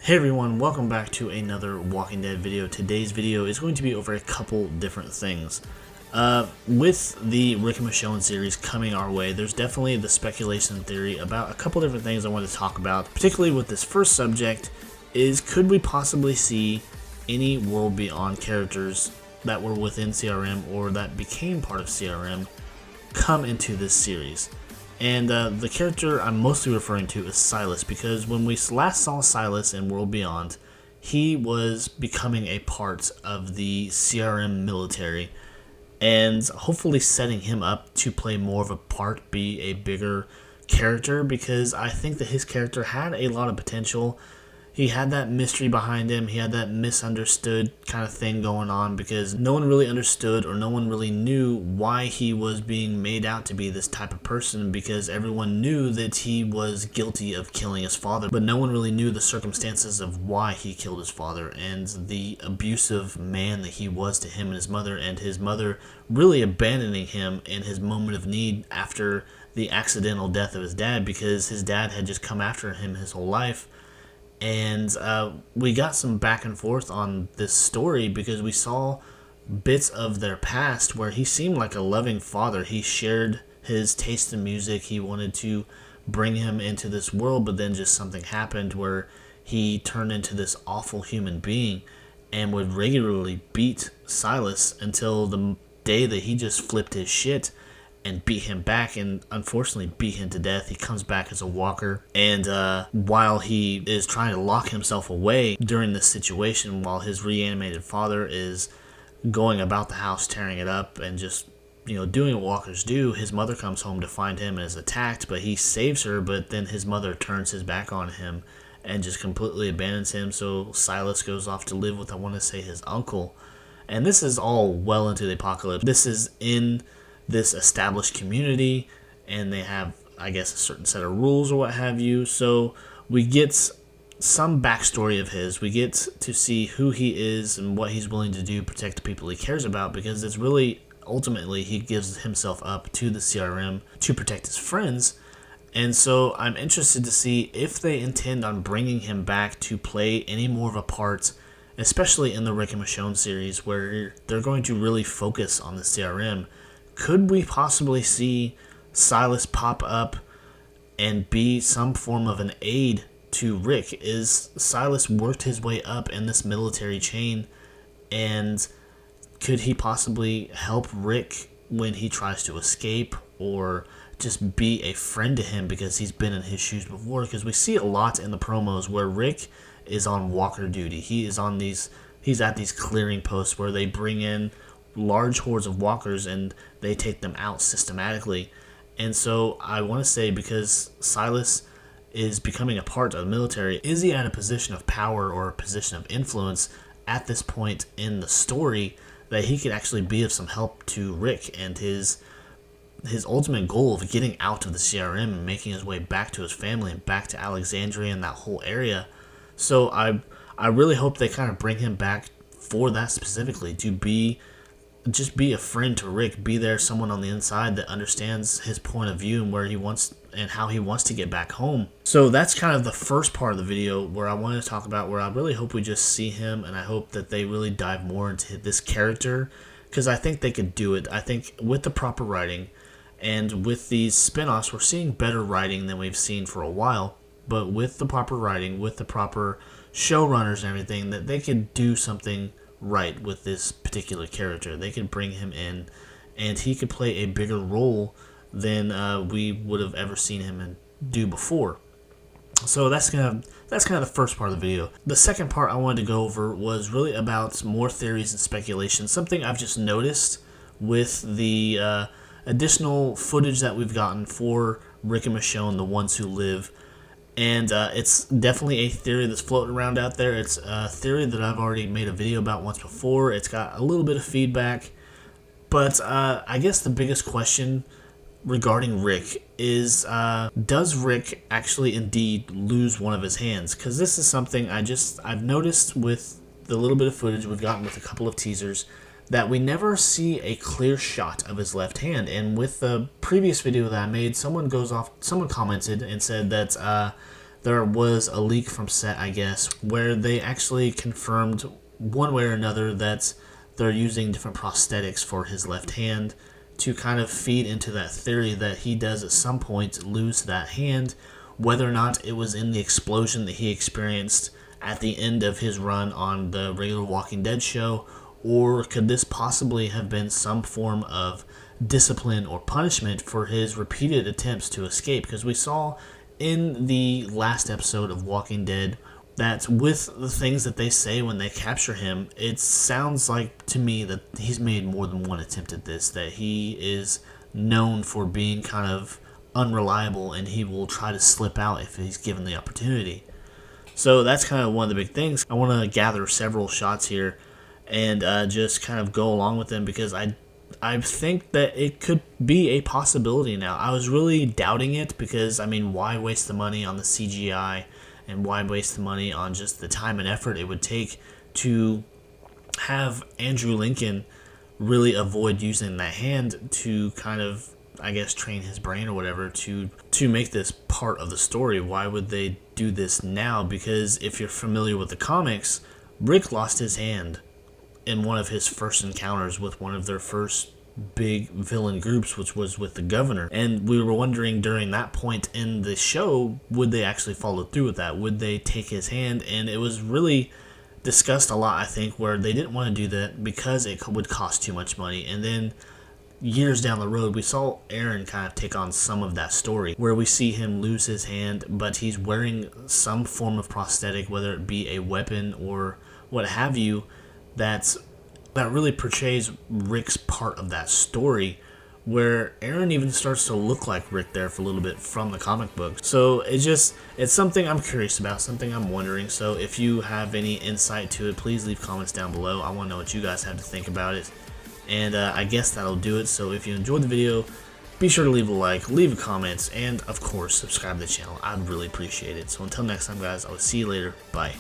Hey everyone, welcome back to another Walking Dead video. Today's video is going to be over a couple different things. With the Rick and Michonne series coming our way, there's definitely the speculation theory about a couple different things I want to talk about, particularly with this first subject, is could we possibly see any World Beyond characters that were within CRM or that became part of CRM come into this series? And the character I'm mostly referring to is Silas, because when we last saw Silas in World Beyond, he was becoming a part of the CRM military, and hopefully setting him up to play more of a part, be a bigger character, because I think that his character had a lot of potential. He had that mystery behind him, he had that misunderstood kind of thing going on, because no one really understood or no one really knew why he was being made out to be this type of person, because everyone knew that he was guilty of killing his father, but no one really knew the circumstances of why he killed his father and the abusive man that he was to him and his mother really abandoning him in his moment of need after the accidental death of his dad, because his dad had just come after him his whole life. And we got some back and forth on this story because we saw bits of their past where he seemed like a loving father. He shared his taste in music. He wanted to bring him into this world, but then just something happened where he turned into this awful human being and would regularly beat Silas until the day that he just flipped his shit and beat him back, and unfortunately beat him to death. He comes back as a walker, and while he is trying to lock himself away during this situation, while his reanimated father is going about the house tearing it up and just doing what walkers do, his mother comes home to find him and is attacked, but he saves her, but then his mother turns his back on him and just completely abandons him. So Silas goes off to live with, I want to say, his uncle. And this is all well into the apocalypse. This is in this established community, and they have, I guess, a certain set of rules or what have you. So we get some backstory of his. We get to see who he is and what he's willing to do to protect the people he cares about, because it's really, ultimately, he gives himself up to the CRM to protect his friends. And so I'm interested to see if they intend on bringing him back to play any more of a part, especially in the Rick and Michonne series, where they're going to really focus on the CRM. Could we possibly see Silas pop up and be some form of an aid to Rick? Is Silas worked his way up in this military chain, and could he possibly help Rick when he tries to escape, or just be a friend to him because he's been in his shoes before? Because we see a lot in the promos where Rick is on walker duty. He's at these clearing posts where they bring in large hordes of walkers and they take them out systematically. And so I want to say, because Silas is becoming a part of the military, is he at a position of power or a position of influence at this point in the story that he could actually be of some help to Rick and his ultimate goal of getting out of the CRM and making his way back to his family and back to Alexandria and that whole area? So I really hope they kind of bring him back for that specifically, to just be a friend to Rick, be there, someone on the inside that understands his point of view and where he wants and how he wants to get back home. So that's kind of the first part of the video where I wanted to talk about where I really hope we just see him, and I hope that they really dive more into this character, because I think they could do it. I think with the proper writing and with these spin-offs, we're seeing better writing than we've seen for a while, but with the proper writing, with the proper showrunners and everything, that they could do something right with this particular character. They could bring him in and he could play a bigger role than we would have ever seen him do before. So that's kind of the first part of the video. The second part I wanted to go over was really about more theories and speculation, something I've just noticed with the additional footage that we've gotten for Rick and Michonne, the ones who live. And it's definitely a theory that's floating around out there. It's a theory that I've already made a video about once before. It's got a little bit of feedback. But I guess the biggest question regarding Rick is, does Rick actually indeed lose one of his hands? Because this is something I've noticed with the little bit of footage we've gotten with a couple of teasers, that we never see a clear shot of his left hand. And with the previous video that I made, someone commented and said that there was a leak from set, I guess, where they actually confirmed one way or another that they're using different prosthetics for his left hand to kind of feed into that theory that he does at some point lose that hand, whether or not it was in the explosion that he experienced at the end of his run on the regular Walking Dead show, or could this possibly have been some form of discipline or punishment for his repeated attempts to escape? Because we saw in the last episode of Walking Dead that with the things that they say when they capture him, it sounds like to me that he's made more than one attempt at this, that he is known for being kind of unreliable and he will try to slip out if he's given the opportunity. So that's kind of one of the big things. I want to gather several shots here and just kind of go along with them, because I think that it could be a possibility now. I was really doubting it because, I mean, why waste the money on the CGI and why waste the money on just the time and effort it would take to have Andrew Lincoln really avoid using that hand to kind of, I guess, train his brain or whatever to make this part of the story? Why would they do this now? Because if you're familiar with the comics, Rick lost his hand in one of his first encounters with one of their first big villain groups, which was with the governor. And we were wondering during that point in the show, would they actually follow through with that? Would they take his hand? And it was really discussed a lot, I think, where they didn't want to do that because it would cost too much money. And then years down the road, we saw Aaron kind of take on some of that story, where we see him lose his hand, but he's wearing some form of prosthetic, whether it be a weapon or what have you, that really portrays Rick's part of that story, where Aaron even starts to look like Rick there for a little bit from the comic book. So it's something I'm curious about, something I'm wondering. So if you have any insight to it, please leave comments down below. I want to know what you guys have to think about it. And I guess that'll do it. So if you enjoyed the video, be sure to leave a like, leave a comment, and of course subscribe to the channel. I'd really appreciate it. So until next time, guys, I will see you later. Bye.